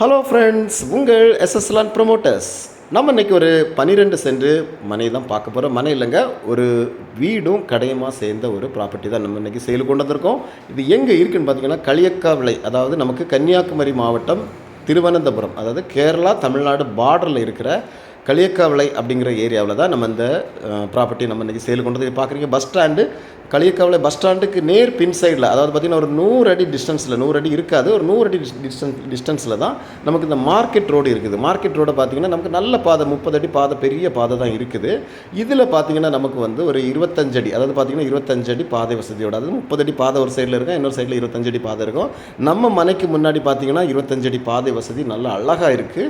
Hello friends, உங்கள் எஸ்எஸ்லான் promoters. நம்ம இன்றைக்கி ஒரு 12 சென்ட் மனை தான் பார்க்க போகிறோம். மனை இல்லைங்க, ஒரு வீடும் கடையுமா சேர்ந்த ஒரு ப்ராப்பர்ட்டி தான் நம்ம இன்றைக்கி சேல் கொண்டு வந்திருக்கோம். இது எங்கே இருக்குதுன்னு பார்த்தீங்கன்னா களியக்காவிளை, அதாவது நமக்கு கன்னியாகுமரி மாவட்டம் திருவனந்தபுரம், அதாவது கேரளா தமிழ்நாடு பார்டரில் இருக்கிற களியக்காவிளை அப்படிங்கிற ஏரியாவில் தான் நம்ம இந்த ப்ராப்பர்ட்டி நம்ம இன்றைக்கி சேல் கொண்டு வந்து பார்க்குறீங்க. பஸ் ஸ்டாண்டு, களியக்காவிளை பஸ் ஸ்டாண்டுக்கு நேர் பின் சைடில், அதாவது பார்த்திங்கன்னா ஒரு 100 அடி டிஸ்டன்ஸில், 100 அடி இருக்காது, ஒரு 100 அடி டிஸ்டன்ஸில் தான் நமக்கு இந்த மார்க்கெட் ரோடு இருக்குது. மார்க்கெட் ரோடை பார்த்திங்கன்னா நமக்கு நல்ல பாதை, 30 அடி பாதை, பெரிய பாதை தான் இருக்குது. இதில் பார்த்திங்கன்னா நமக்கு வந்து ஒரு 25 அடி, அதாவது பார்த்திங்கன்னா 25 அடி பாதை வசதியோட, அதாவது 30 அடி பாதை ஒரு சைடில் இருக்கும், இன்னொரு சைடில் 25 அடி பாதை இருக்கும். நம்ம மனைக்கு முன்னாடி பார்த்திங்கன்னா 25 அடி பாதை வசதி நல்லா அழகாக இருக்குது.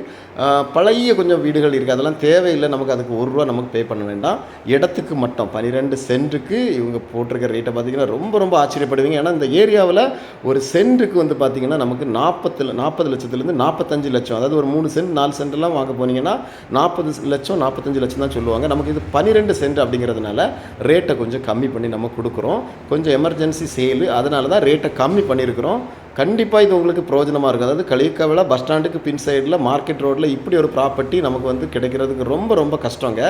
பழைய கொஞ்சம் வீடுகள் இருக்குது, அதெல்லாம் தேவையில்லை, நமக்கு அதுக்கு ₹1 நமக்கு பே பண்ண வேண்டாம். இடத்துக்கு மட்டும் 12 சென்ட்டுக்கு இவங்க போட்டிருக்க ரேட்டை பார்த்திங்கன்னா ரொம்ப ஆச்சரியப்படுவீங்க. ஏன்னா இந்த ஏரியாவில் ஒரு சென்ட்டுக்கு வந்து பார்த்திங்கன்னா நமக்கு 40 லட்சத்துலேருந்து 45 லட்சம், அதாவது ஒரு 3 சென்ட் 4 சென்ட்லாம் வாங்க போனீங்கன்னா 40 லட்சம் 45 லட்சம் தான் சொல்லுவாங்க. நமக்கு இது 12 சென்ட் அப்படிங்கிறதுனால ரேட்டை கொஞ்சம் கம்மி பண்ணி நம்ம கொடுக்குறோம். கொஞ்சம் எமர்ஜென்சி சேலு, அதனால தான் ரேட்டை கம்மி பண்ணியிருக்கிறோம். கண்டிப்பாக இது உங்களுக்கு பிரயோஜனமாக இருக்கும். அதாவது களியக்காவிளை பஸ் ஸ்டாண்டுக்கு பின் சைடில் மார்க்கெட் ரோட்டில் இப்படி ஒரு ப்ராப்பர்ட்டி நமக்கு வந்து கிடைக்கிறதுக்கு ரொம்ப கஷ்டங்க.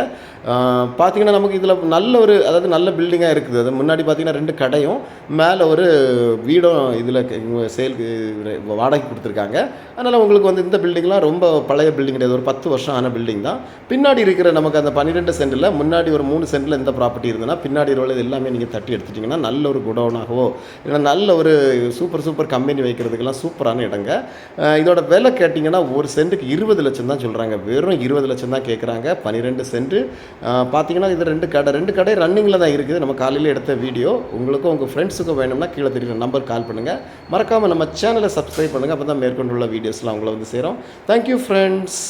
பார்த்திங்கன்னா நமக்கு இதில் நல்ல ஒரு, அதாவது நல்ல பில்டிங்காக இருக்குது. அது முன்னாடி பார்த்திங்கன்னா 2 கடையும் மேலே ஒரு வீடும் இதில் சேலுக்கு வாடகைக்கு கொடுத்துருக்காங்க. அதனால் உங்களுக்கு வந்து இந்த பில்டிங்லாம் ரொம்ப பழைய பில்டிங் கிடையாது, ஒரு 10 வருஷம் ஆன பில்டிங் தான். பின்னாடி இருக்கிற நமக்கு அந்த 12 சென்டில் முன்னாடி ஒரு 3 சென்டில் இந்த ப்ராப்பர்ட்டி இருந்ததுன்னா பின்னாடி ரோல் எல்லாமே நீங்கள் தட்டி எடுத்துட்டிங்கன்னா நல்ல ஒரு குடோனாகவோ இல்லை நல்ல ஒரு சூப்பர் கம்பெனி வைக்கிறதுக்கெல்லாம் சூப்பரான இடங்க. இதோட விலை கேட்டிங்கன்னா ஒரு சென்ட்டுக்கு 20 லட்சம் தான் சொல்கிறாங்க. வெறும் 20 லட்சம் தான் கேட்குறாங்க. 12 சென்ட்டு. பார்த்தீங்கன்னா இது 2 கடை ரன்னிங்கில் தான் இருக்குது. நம்ம காலையில் எடுத்த வீடியோ உங்களுக்கும் உங்கள் ஃப்ரெண்ட்ஸுக்கும் வேணும்னா கீழே தெரியுற நம்பர் கால் பண்ணுங்கள். மறக்காமல் நம்ம சேனலை சப்ஸ்கிரைப் பண்ணுங்கள், அப்போ தான் மேற்கொண்டுள்ள வீடியோஸ்லாம் உங்களை வந்து சேரும். Thank you friends.